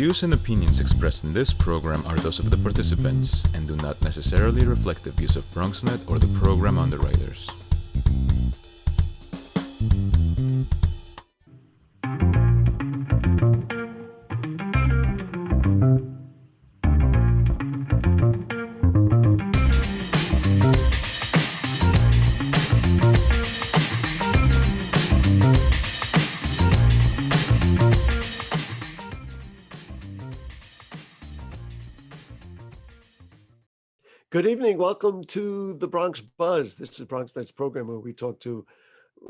views and opinions expressed in this program are those of the participants and do not necessarily reflect the views of BronxNet or the program underwriters. Good evening. Welcome to the Bronx Buzz. This is BronxNet's program where we talk to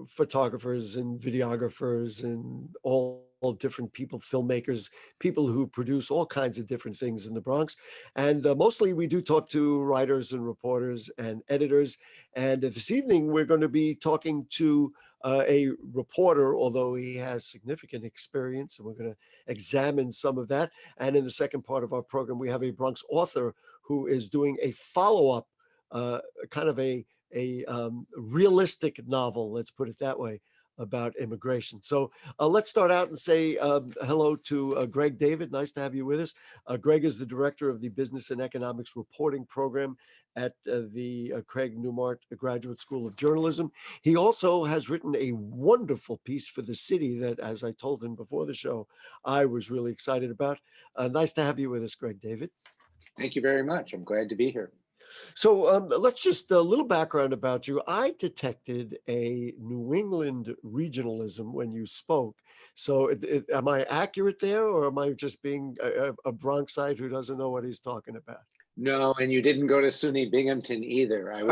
photographers and videographers and all different people, filmmakers, people who produce all kinds of different things in the Bronx. And mostly we do talk to writers and reporters and editors. And this evening we're going to be talking to a reporter, although he has significant experience, and we're going to examine some of that. And in the second part of our program, we have a Bronx author who is doing a follow-up, kind of a realistic novel, let's put it that way, about immigration. So let's start out and say hello to Greg David. Nice to have you with us. Greg is the director of the Business and Economics Reporting Program at the Craig Newmark Graduate School of Journalism. He also has written a wonderful piece for the city that, as I told him before the show, I was really excited about. Nice to have you with us, Greg David. Thank you very much. I'm glad to be here. So let's just a little background about you. I detected a New England regionalism when you spoke. So am I accurate there, or am I just being a Bronxite who doesn't know what he's talking about? No, and you didn't go to SUNY Binghamton either. I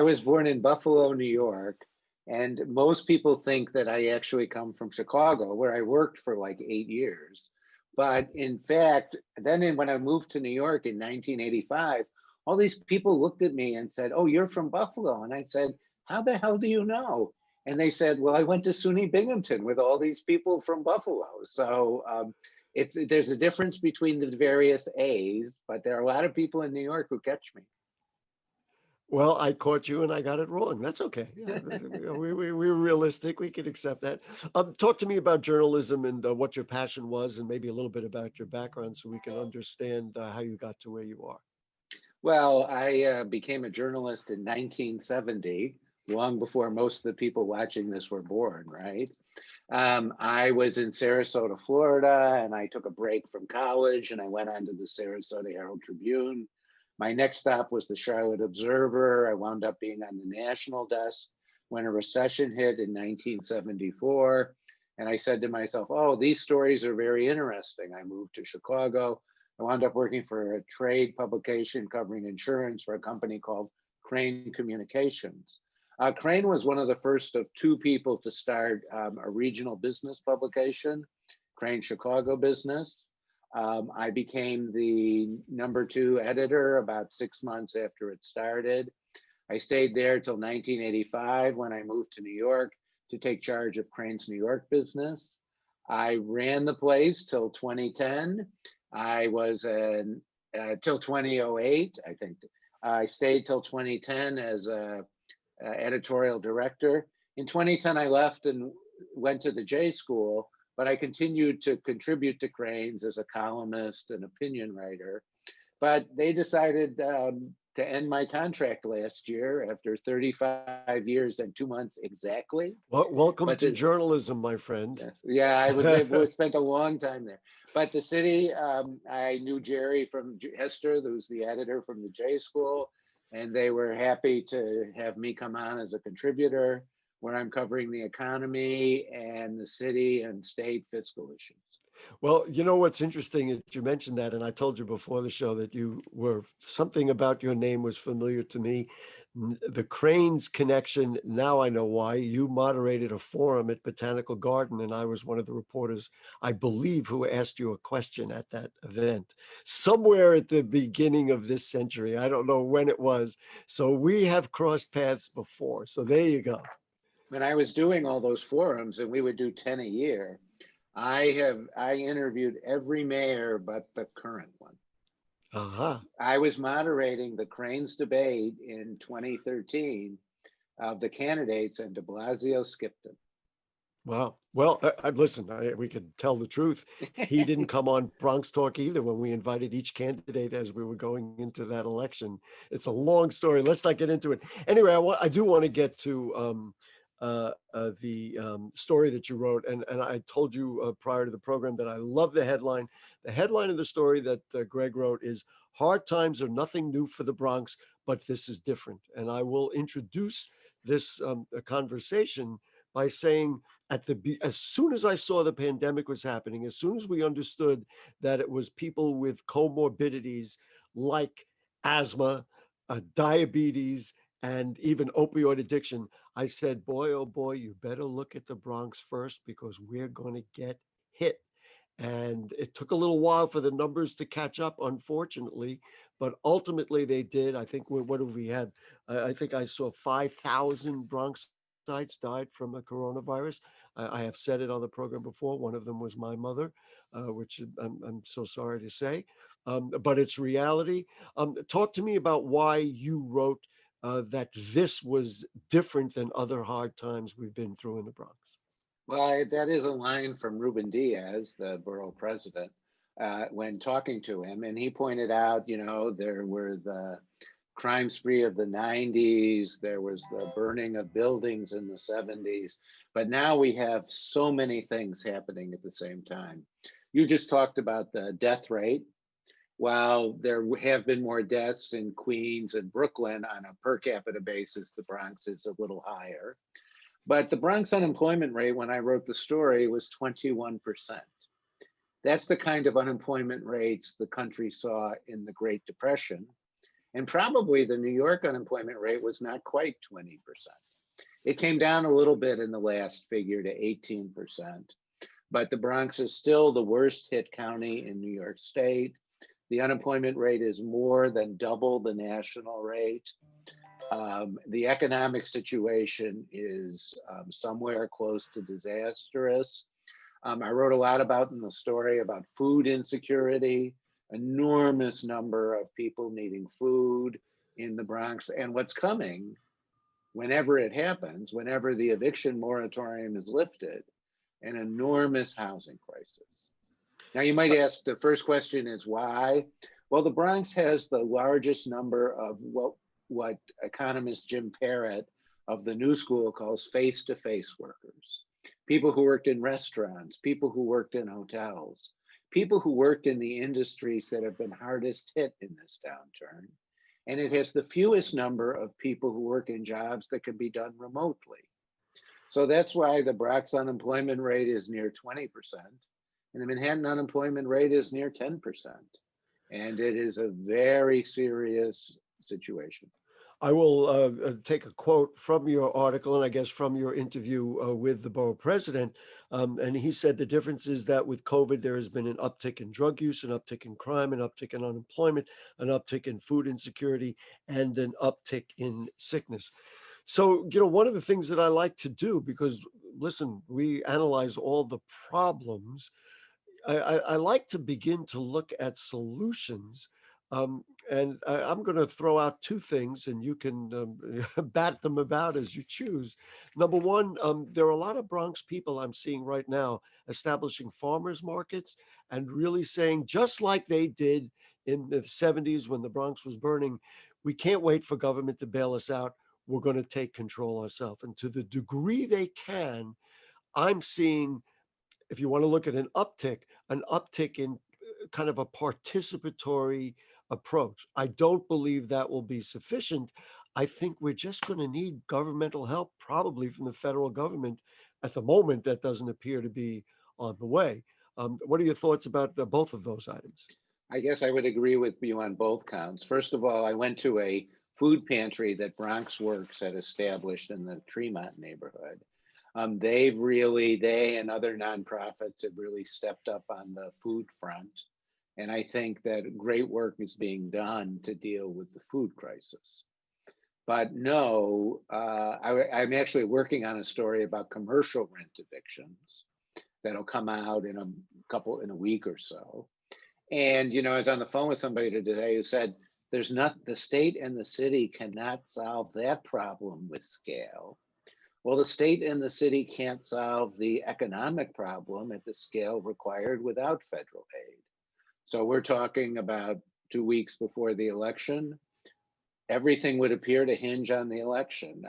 was born in Buffalo, New York, and most people think that I actually come from Chicago, where I worked for like 8 years. But in fact, then when I moved to New York in 1985, all these people looked at me and said, "Oh, you're from Buffalo." And I said, "How the hell do you know?" And they said, "Well, I went to SUNY Binghamton with all these people from Buffalo." So there's a difference between the various A's, but there are a lot of people in New York who catch me. Well, I caught you and I got it wrong. That's okay. Yeah, we're realistic. We can accept that. Talk to me about journalism and what your passion was, and maybe a little bit about your background so we can understand how you got to where you are. Well, I became a journalist in 1970, long before most of the people watching this were born, right? I was in Sarasota, Florida, and I took a break from college and I went on to the Sarasota Herald Tribune. My next stop was the Charlotte Observer. I wound up being on the national desk when a recession hit in 1974. And I said to myself, oh, these stories are very interesting. I moved to Chicago. I wound up working for a trade publication covering insurance for a company called Crane Communications. Crane was one of the first of two people to start a regional business publication, Crane Chicago Business. I became the #2 editor about 6 months after it started. I stayed there till 1985 when I moved to New York to take charge of Crane's New York business. I ran the place till 2010. I was till 2008, I think. I stayed till 2010 as a editorial director. In 2010, I left and went to the J School, but I continued to contribute to Crane's as a columnist and opinion writer. But they decided to end my contract last year after 35 years and 2 months exactly. Well, welcome to journalism, my friend. Yeah, I spent a long time there. But the city, I knew Jerry from Hester, who's the editor from the J School, and they were happy to have me come on as a contributor, where I'm covering the economy and the city and state fiscal issues. Well, you know what's interesting is you mentioned that, and I told you before the show that something about your name was familiar to me. The Cranes connection, now I know why. You moderated a forum at Botanical Garden, and I was one of the reporters, I believe, who asked you a question at that event, somewhere at the beginning of this century. I don't know when it was. So we have crossed paths before. So there you go. When I was doing all those forums, and we would do 10 a year, I interviewed every mayor but the current one. I was moderating the Cranes debate in 2013 of the candidates, and de Blasio skipped him. Wow. Well, listen, we could tell the truth. He didn't come on Bronx Talk either when we invited each candidate as we were going into that election. It's a long story. Let's not get into it. Anyway, I do want to get to the story that you wrote. And I told you prior to the program that I love the headline. The headline of the story that Greg wrote is "Hard Times Are Nothing New for the Bronx, but This is Different." And I will introduce this conversation by saying, as soon as I saw the pandemic was happening, as soon as we understood that it was people with comorbidities like asthma, diabetes, and even opioid addiction, I said, boy, oh boy, you better look at the Bronx first because we're going to get hit. And it took a little while for the numbers to catch up, unfortunately, but ultimately they did. I think, what have we had? I think I saw 5,000 Bronx died from a coronavirus. I have said it on the program before. One of them was my mother, which I'm so sorry to say, but it's reality. Talk to me about why you wrote that this was different than other hard times we've been through in the Bronx. Well, that is a line from Ruben Diaz, the borough president, when talking to him. And he pointed out, there were the crime spree of the 90s, there was the burning of buildings in the 70s, but now we have so many things happening at the same time. You just talked about the death rate. While there have been more deaths in Queens and Brooklyn on a per capita basis, the Bronx is a little higher. But the Bronx unemployment rate, when I wrote the story, was 21%. That's the kind of unemployment rates the country saw in the Great Depression. And probably the New York unemployment rate was not quite 20%. It came down a little bit in the last figure to 18%. But the Bronx is still the worst hit county in New York State. The unemployment rate is more than double the national rate. The economic situation is somewhere close to disastrous. I wrote a lot about in the story about food insecurity, enormous number of people needing food in the Bronx, and what's coming whenever it happens, whenever the eviction moratorium is lifted, an enormous housing crisis. Now you might ask, the first question is why? Well, the Bronx has the largest number of what economist Jim Parrott of the New School calls face-to-face workers. People who worked in restaurants, people who worked in hotels, people who worked in the industries that have been hardest hit in this downturn. And it has the fewest number of people who work in jobs that can be done remotely. So that's why the Bronx unemployment rate is near 20%, and the Manhattan unemployment rate is near 10%. And it is a very serious situation. I will take a quote from your article and I guess from your interview with the borough president. And he said the difference is that with COVID, there has been an uptick in drug use, an uptick in crime, an uptick in unemployment, an uptick in food insecurity, and an uptick in sickness. So, one of the things that I like to do, because listen, we analyze all the problems, I like to begin to look at solutions. And I'm going to throw out two things, and you can bat them about as you choose. Number one, there are a lot of Bronx people I'm seeing right now establishing farmers markets and really saying, just like they did in the 70s when the Bronx was burning, we can't wait for government to bail us out. We're going to take control ourselves. And to the degree they can, I'm seeing, if you want to look at an uptick in kind of a participatory approach. I don't believe that will be sufficient. I think we're just going to need governmental help, probably from the federal government. At the moment, that doesn't appear to be on the way. What are your thoughts about both of those items? I guess I would agree with you on both counts. First of all, I went to a food pantry that Bronx Works had established in the Tremont neighborhood. They and other nonprofits have really stepped up on the food front. And I think that great work is being done to deal with the food crisis. But no, I'm actually working on a story about commercial rent evictions that'll come out in a week or so. And, I was on the phone with somebody today who said, the state and the city cannot solve that problem with scale. Well, the state and the city can't solve the economic problem at the scale required without federal aid. So we're talking about 2 weeks before the election. Everything would appear to hinge on the election.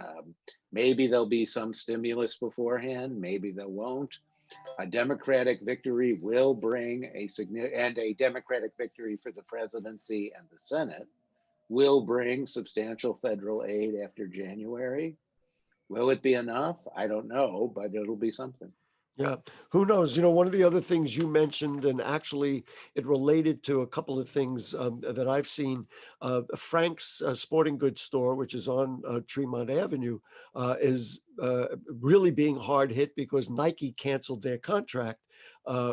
Maybe there'll be some stimulus beforehand, maybe there won't. A Democratic victory will bring a Democratic victory for the presidency and the Senate will bring substantial federal aid after January. Will it be enough? I don't know, but it'll be something. Yeah, who knows? You know, one of the other things you mentioned, and actually it related to a couple of things that I've seen. Frank's Sporting Goods store, which is on Tremont Avenue, is really being hard hit because Nike canceled their contract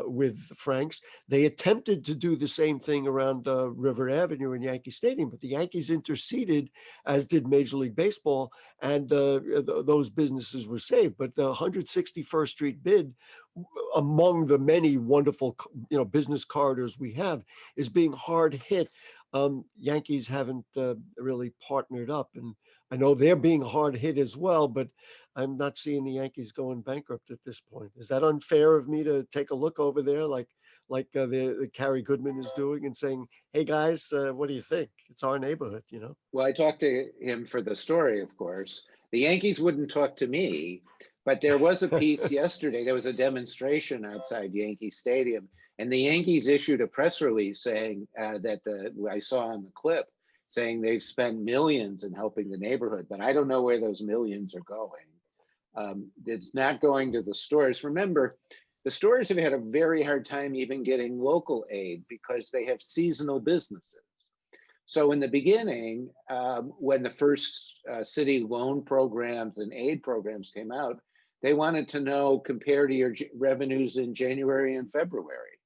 with Frank's. They attempted to do the same thing around River Avenue in Yankee Stadium, but the Yankees interceded, as did Major League Baseball, and those businesses were saved. But the 161st Street bid, among the many wonderful, business corridors we have, is being hard hit. Yankees haven't really partnered up, and I know they're being hard hit as well, but I'm not seeing the Yankees going bankrupt at this point. Is that unfair of me to take a look over there, like the Carrie Goodman is doing, and saying, "Hey guys, what do you think? It's our neighborhood," Well, I talked to him for the story, of course. The Yankees wouldn't talk to me, but there was a piece yesterday. There was a demonstration outside Yankee Stadium, and the Yankees issued a press release saying I saw on the clip, saying they've spent millions in helping the neighborhood, but I don't know where those millions are going. It's not going to the stores. Remember, the stores have had a very hard time even getting local aid because they have seasonal businesses. So in the beginning, when the first city loan programs and aid programs came out, they wanted to know, compare to your revenues in January and February.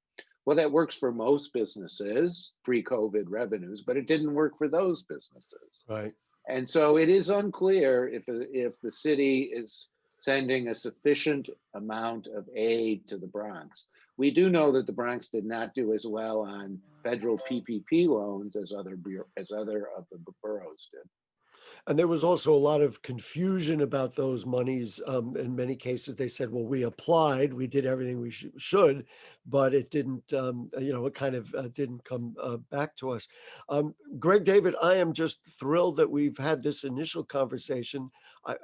Well, that works for most businesses, pre-COVID revenues, but it didn't work for those businesses. Right. And so it is unclear if the city is sending a sufficient amount of aid to the Bronx. We do know that the Bronx did not do as well on federal PPP loans as other of the boroughs did. And there was also a lot of confusion about those monies. In many cases, they said, well, we applied, we did everything we should, but it didn't, it kind of didn't come back to us. Greg David, I am just thrilled that we've had this initial conversation.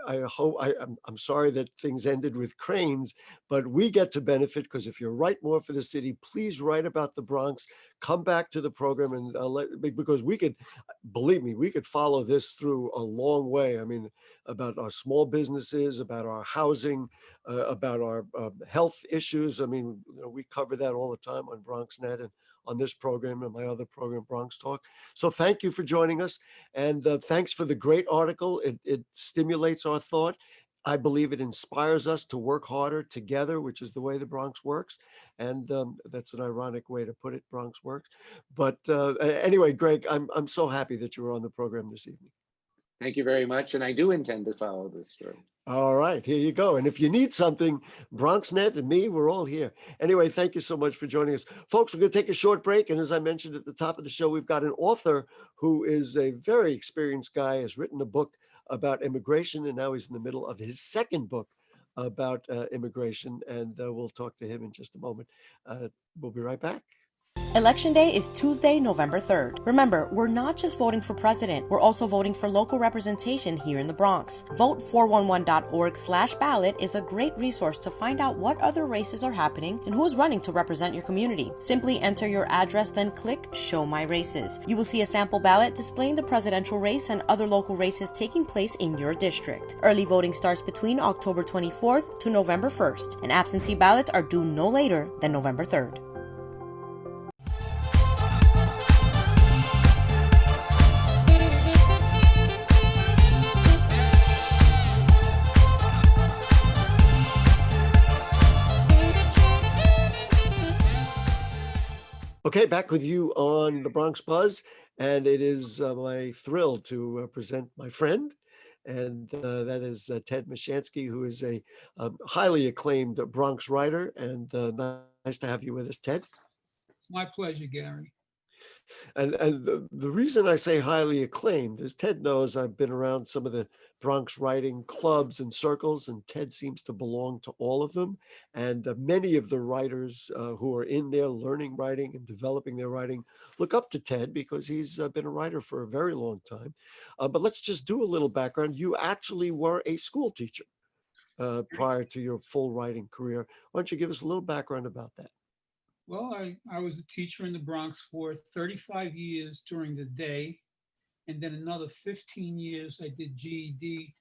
I'm sorry that things ended with cranes, but we get to benefit because if you write more for the city, please write about the Bronx, come back to the program, and because we could, believe me, we could follow this through a long way. I mean, about our small businesses, about our housing, about our health issues. I mean, we cover that all the time on BronxNet and on this program and my other program, Bronx Talk. So thank you for joining us. And thanks for the great article. It stimulates our thought. I believe it inspires us to work harder together, which is the way the Bronx works. And that's an ironic way to put it, Bronx works. But anyway, Greg, I'm so happy that you were on the program this evening. Thank you very much. And I do intend to follow this story. All right, here you go. And if you need something, BronxNet and me, we're all here. Anyway, thank you so much for joining us. Folks, we're going to take a short break. And as I mentioned at the top of the show, we've got an author who is a very experienced guy, has written a book about immigration, and now he's in the middle of his second book about immigration. And we'll talk to him in just a moment. We'll be right back. Election Day is Tuesday, November 3rd. Remember, we're not just voting for president, we're also voting for local representation here in the Bronx. Vote411.org/ballot is a great resource to find out what other races are happening and who's running to represent your community. Simply enter your address, then click Show My Races. You will see a sample ballot displaying the presidential race and other local races taking place in your district. Early voting starts between October 24th to November 1st, and absentee ballots are due no later than November 3rd. Okay, back with you on the Bronx Buzz, and it is my thrill to present my friend, and that is Ted Mieszczanski, who is a highly acclaimed Bronx writer, and nice to have you with us, Ted. It's my pleasure, Gary. And the reason I say highly acclaimed is Ted knows I've been around some of the Bronx writing clubs and circles, and Ted seems to belong to all of them. And many of the writers who are in there learning writing and developing their writing look up to Ted because he's been a writer for a very long time. But let's just do a little background. You actually were a school teacher prior to your full writing career. Why don't you give us a little background about that? Well, I was a teacher in the Bronx for 35 years during the day, and then another 15 years I did GED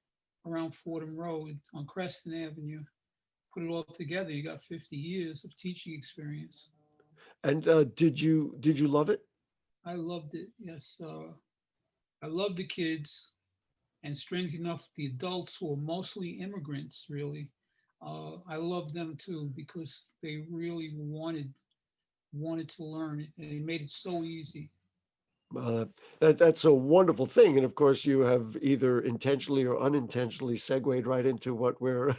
around Fordham Road on Creston Avenue. Put it all together, you got 50 years of teaching experience. And did you love it? I loved it, yes. I loved the kids, and strangely enough, the adults who were mostly immigrants, really. I loved them too because they really wanted to learn it, and they made it so easy. Uh, that's a wonderful thing, and of course, you have either intentionally or unintentionally segued right into what we're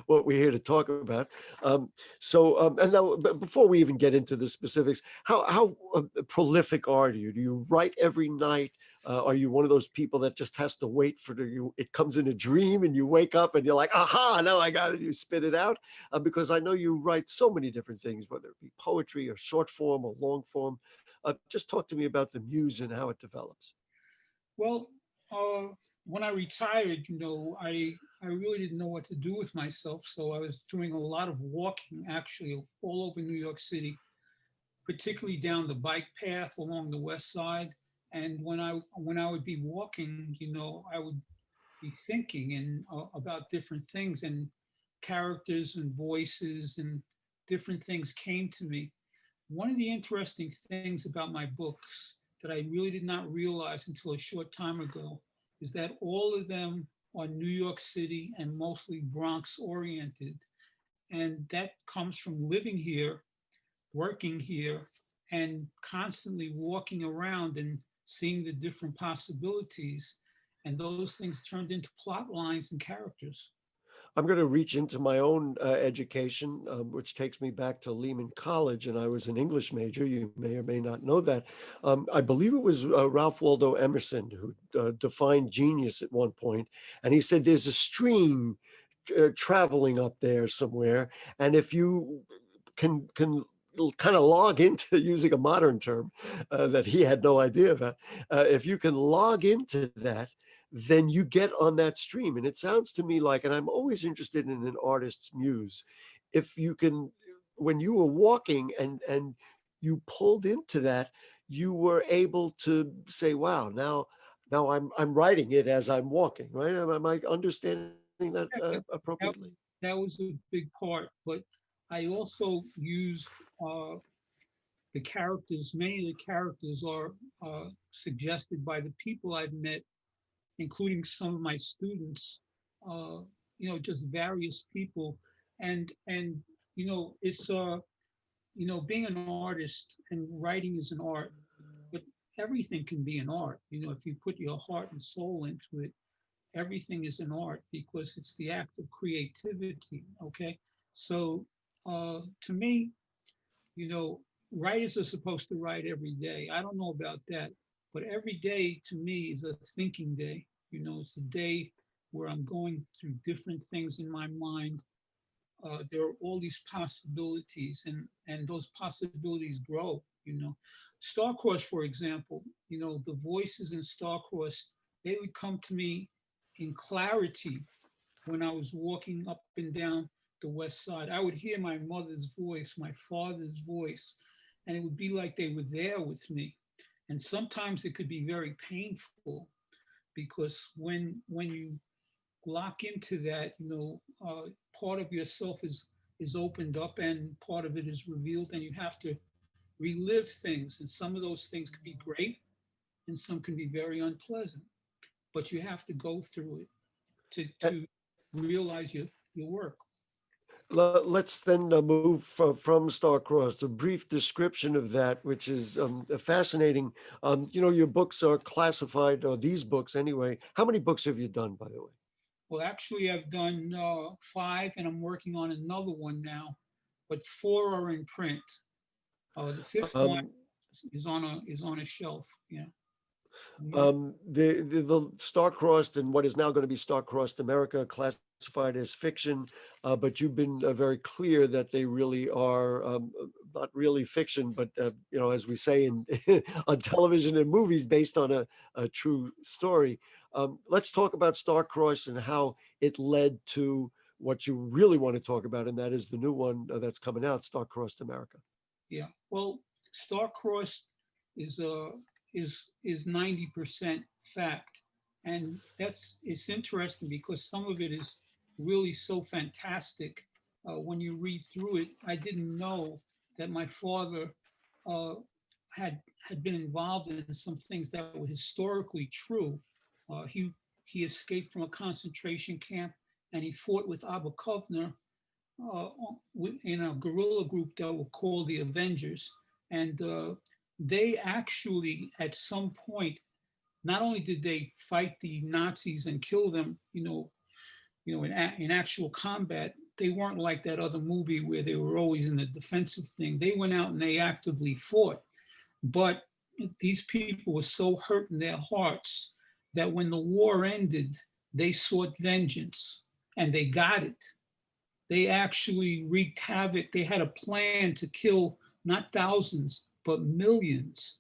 what we're here to talk about. And now, before we even get into the specifics, how prolific are you? Do you write every night? Are you one of those people that just has to wait for it comes in a dream and you wake up and you're like, aha, now I got it, you spit it out? Because I know you write so many different things, whether it be poetry or short form or long form. Just talk to me about the muse and how it develops. Well, when I retired, I really didn't know what to do with myself. So I was doing a lot of walking actually all over New York City, particularly down the bike path along the west side. And when I would be walking, I would be thinking and about different things, and characters and voices and different things came to me. One of the interesting things about my books that I really did not realize until a short time ago is that all of them are New York City and mostly Bronx oriented. And that comes from living here, working here, and constantly walking around and seeing the different possibilities. And those things turned into plot lines and characters. I'm going to reach into my own education, which takes me back to Lehman College, and I was an English major. You may or may not know that. I believe it was Ralph Waldo Emerson who defined genius at one point, and he said there's a stream traveling up there somewhere, and if you can kind of log into using a modern term that he had no idea about, if you can log into that, then you get on that stream. And it sounds to me like, and I'm always interested in an artist's muse, if you can, when you were walking and you pulled into that, you were able to say, wow, now I'm writing it as I'm walking, right? Am I understanding that That, appropriately? that was a big part, but I also use the characters. Many of the characters are suggested by the people I've met, including some of my students, just various people. And it's, being an artist and writing is an art, but everything can be an art. If you put your heart and soul into it, everything is an art because it's the act of creativity, okay? So to me, writers are supposed to write every day. I don't know about that, but every day to me is a thinking day. It's a day where I'm going through different things in my mind. There are all these possibilities, and those possibilities grow. Starcross, for example, the voices in Starcross, they would come to me in clarity when I was walking up and down the west side. I would hear my mother's voice, my father's voice, and it would be like they were there with me. And sometimes it could be very painful because when you lock into that, part of yourself is opened up and part of it is revealed, and you have to relive things. And some of those things can be great, and some can be very unpleasant. But you have to go through it to realize your work. Let's then move from Starcross. A brief description of that, which is fascinating. Your books are classified, or these books anyway. How many books have you done, by the way? Well, actually, I've done 5, and I'm working on another one now, but 4 are in print. The fifth Um, one is on a shelf. Yeah. The Star-Crossed and what is now going to be Star-Crossed America classified as fiction, but you've been very clear that they really are not really fiction, but as we say in on television and movies, based on a true story. Let's talk about Star-Crossed and how it led to what you really want to talk about, and that is the new one that's coming out, Star-Crossed America. Yeah. Well, Star-Crossed is 90% fact, and it's interesting because some of it is really so fantastic. When you read through it, I didn't know that my father had been involved in some things that were historically true. He escaped from a concentration camp, and he fought with Abba Kovner in a guerrilla group that were called the Avengers. And they actually, at some point, not only did they fight the Nazis and kill them, in actual combat, they weren't like that other movie where they were always in the defensive thing. They went out and they actively fought. But these people were so hurt in their hearts that when the war ended, they sought vengeance, and they got it. They actually wreaked havoc. They had a plan to kill not thousands, but millions.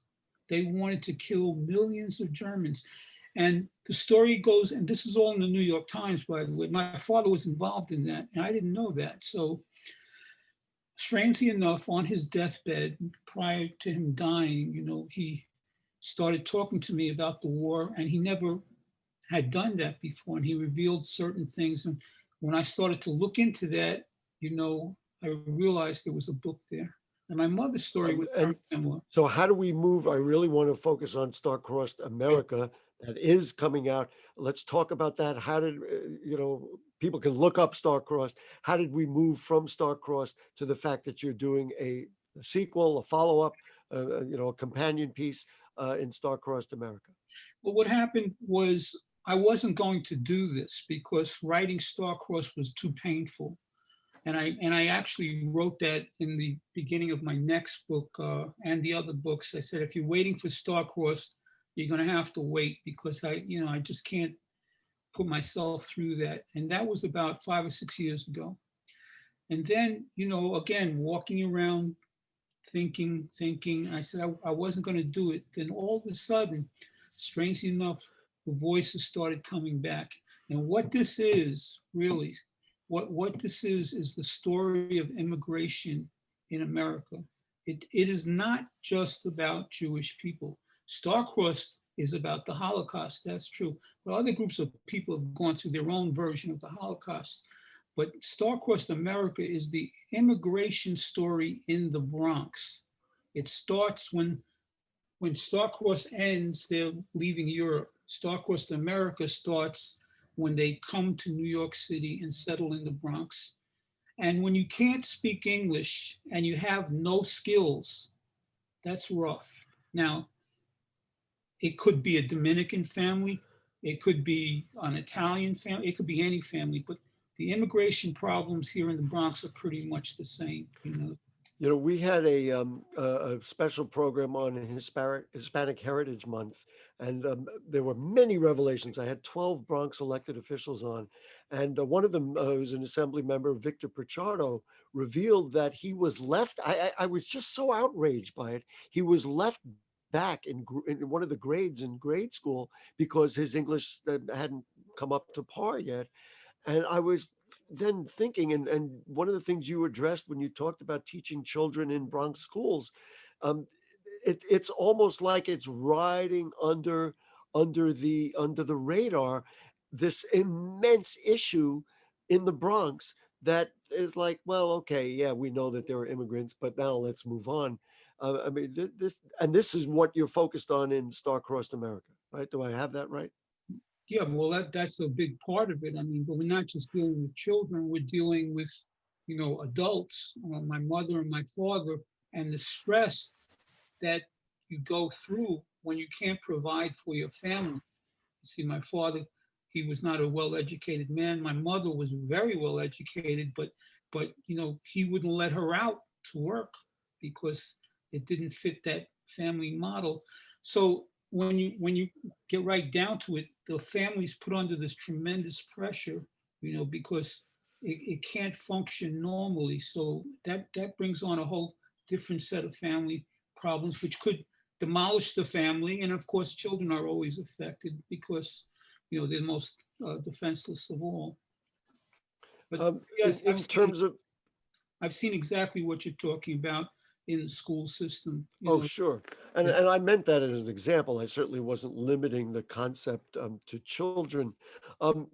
They wanted to kill millions of Germans. And the story goes, and this is all in the New York Times, by the way. My father was involved in that, and I didn't know that. So strangely enough, on his deathbed, prior to him dying, he started talking to me about the war, and he never had done that before. And he revealed certain things. And when I started to look into that, I realized there was a book there. And my mother's story was very similar. So how do we move? I really want to focus on Star-Crossed America that is coming out. Let's talk about that. How did, people can look up Star-Crossed. How did we move from Star-Crossed to the fact that you're doing a sequel, a follow-up, a companion piece in Star-Crossed America? Well, what happened was I wasn't going to do this because writing Star-Crossed was too painful. And I actually wrote that in the beginning of my next book and the other books. I said, if you're waiting for Star-Crossed, you're going to have to wait because I just can't put myself through that. And that was about 5 or 6 years ago. And then, again, walking around thinking, I said I wasn't going to do it. Then all of a sudden, strangely enough, the voices started coming back. And what this is really, what this is the story of immigration in America. It is not just about Jewish people. Star-Crossed is about the Holocaust, that's true. But other groups of people have gone through their own version of the Holocaust. But Star-Crossed America is the immigration story in the Bronx. It starts when Star-Crossed ends, they're leaving Europe. Star-Crossed America starts when they come to New York City and settle in the Bronx. And when you can't speak English and you have no skills, that's rough. Now, it could be a Dominican family, it could be an Italian family, it could be any family, but the immigration problems here in the Bronx are pretty much the same. We had a special program on Hispanic Heritage Month, and there were many revelations. I had 12 Bronx elected officials on, and one of them, who's an assembly member, Victor Pichardo, revealed that he was left. I was just so outraged by it. He was left back in one of the grades in grade school because his English hadn't come up to par yet. And I was then thinking, and one of the things you addressed when you talked about teaching children in Bronx schools, it's almost like it's riding under the radar, this immense issue in the Bronx that is like, well, okay, yeah, we know that there are immigrants, but now let's move on. This is what you're focused on in Star-Crossed America, right? Do I have that right? Yeah, well, that's a big part of it. But we're not just dealing with children, we're dealing with, adults, my mother and my father, and the stress that you go through when you can't provide for your family. You see, my father, he was not a well-educated man. My mother was very well-educated, but he wouldn't let her out to work because it didn't fit that family model. So when you get right down to it, the family's put under this tremendous pressure, because it can't function normally. So that brings on a whole different set of family problems, which could demolish the family. And of course, children are always affected because, they're the most defenseless of all. But yes, in terms of, I've seen exactly what you're talking about in the school system. oh, sure. And I meant that as an example. I certainly wasn't limiting the concept to children. When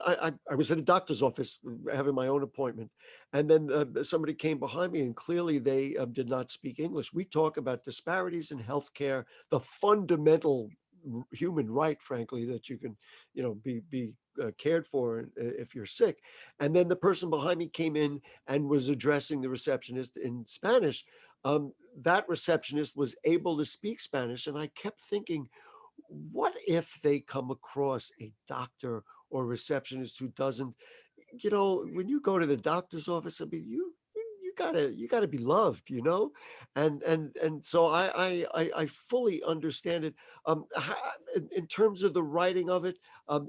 I was at a doctor's office having my own appointment, and then somebody came behind me, and clearly they did not speak English. We talk about disparities in healthcare, the fundamental human right, frankly, that you can, be cared for if you're sick. And then the person behind me came in and was addressing the receptionist in Spanish. That receptionist was able to speak Spanish, and I kept thinking, what if they come across a doctor or receptionist who doesn't, when you go to the doctor's office, I mean, you gotta be loved, and so I fully understand it. In terms of the writing of it,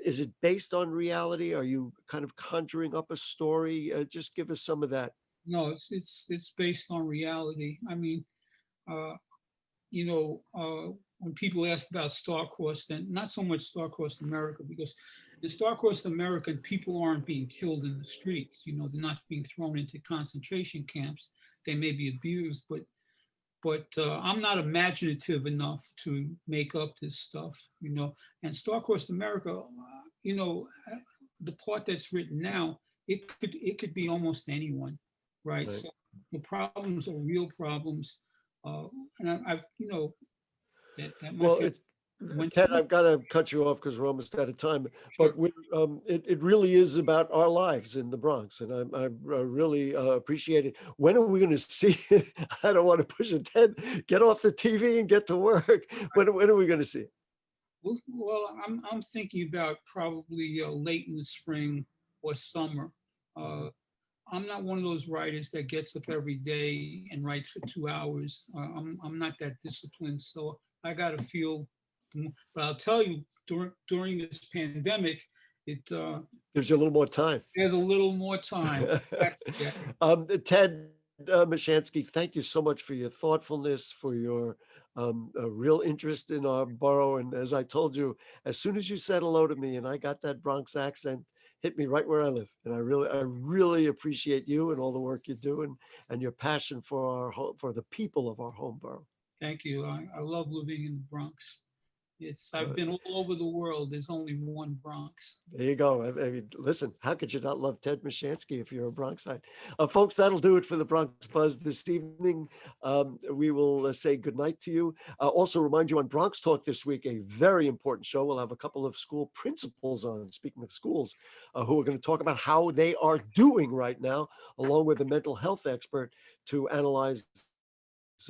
is it based on reality? Are you kind of conjuring up a story? Just give us some of that. No, it's based on reality. I mean, uh, when people asked about Star-Crossed, and not so much Star-Crossed America, because in Star-Crossed America, people aren't being killed in the streets. They're not being thrown into concentration camps. They may be abused, but I'm not imaginative enough to make up this stuff. And Star-Crossed America, the part that's written now, it could be almost anyone, right? Right. So the problems are real problems, and I've that might Well, be when Ted, I've got to cut you off because we're almost out of time. But it really is about our lives in the Bronx, and I really appreciate it. When are we going to see it? I don't want to push it, Ted. Get off the TV and get to work. When are we going to see it? Well, I'm thinking about probably late in the spring or summer. I'm not one of those writers that gets up every day and writes for 2 hours. I'm not that disciplined, so I got to feel. But I'll tell you, during this pandemic, it Gives you a little more time. there's a little more time. Yeah. Ted Mieszczanski, thank you so much for your thoughtfulness, for your real interest in our borough. And as I told you, as soon as you said hello to me and I got that Bronx accent, hit me right where I live. And I really appreciate you and all the work you do and your passion for for the people of our home borough. Thank you. I love living in the Bronx. I've been all over the world. There's only one Bronx. There you go. I mean, listen, how could you not love Ted Mieszczanski if you're a Bronxite? Folks, that'll do it for the Bronx Buzz this evening. We will say goodnight to you. Also remind you on Bronx Talk this week, a very important show. We'll have a couple of school principals on, speaking of schools, who are going to talk about how they are doing right now, along with a mental health expert to analyze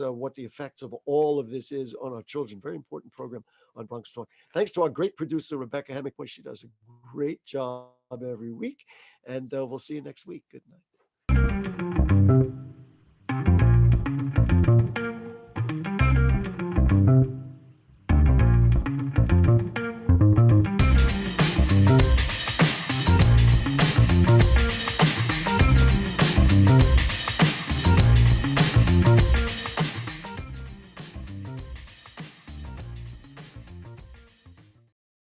what the effects of all of this is on our children. Very important program on Bronx Talk. Thanks to our great producer, Rebecca Hemick. Boy, she does a great job every week. And we'll see you next week. Good night.